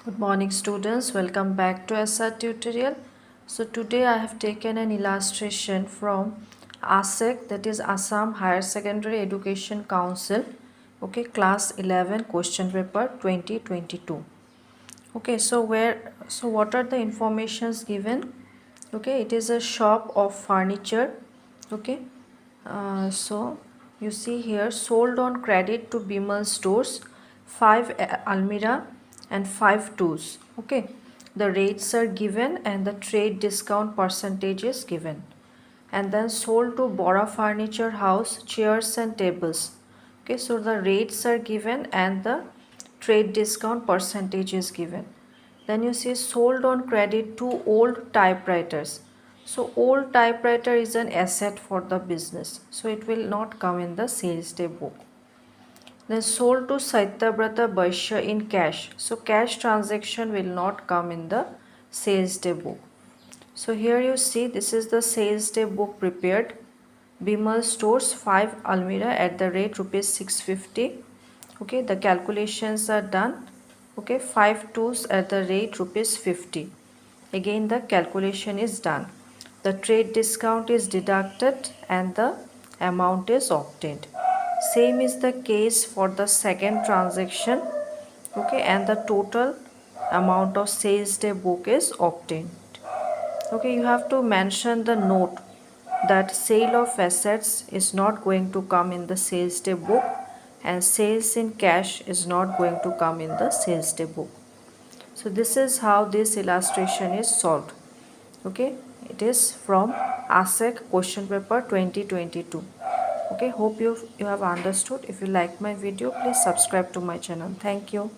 Good morning students, welcome back to S.R. Tutorial. So today I have taken an illustration from AHSEC, that is Assam Higher Secondary Education Council, okay, class 11 question paper 2022. Okay, so what are the informations given? Okay, it is a shop of furniture. Okay, so you see here, sold on credit to Bimal stores, 5 almirah and 5 tools. Okay, the rates are given and the trade discount percentage is given. And then sold to Bora Furniture House, chairs and tables. Okay, so the rates are given and the trade discount percentage is given. Then you see sold on credit to old typewriters. So old typewriter is an asset for the business, so it will not come in the sales day book. Then sold to Saityabrata Vaishya in cash, so cash transaction will not come in the sales day book. So here you see, this is the sales day book prepared. Bimal stores 5 almirah at the rate rupees 650. Okay, the calculations are done. Okay, 5 tools at the rate rupees 50. Again the calculation is done. The trade discount is deducted and the amount is obtained. Same is the case for the second transaction. Okay, and the total amount of sales day book is obtained. Okay, you have to mention the note that sale of assets is not going to come in the sales day book and sales in cash is not going to come in the sales day book. So this is how this illustration is solved. Okay, it is from AHSEC question paper 2022. Okay, hope you have understood. If you like my video, please subscribe to my channel. Thank you.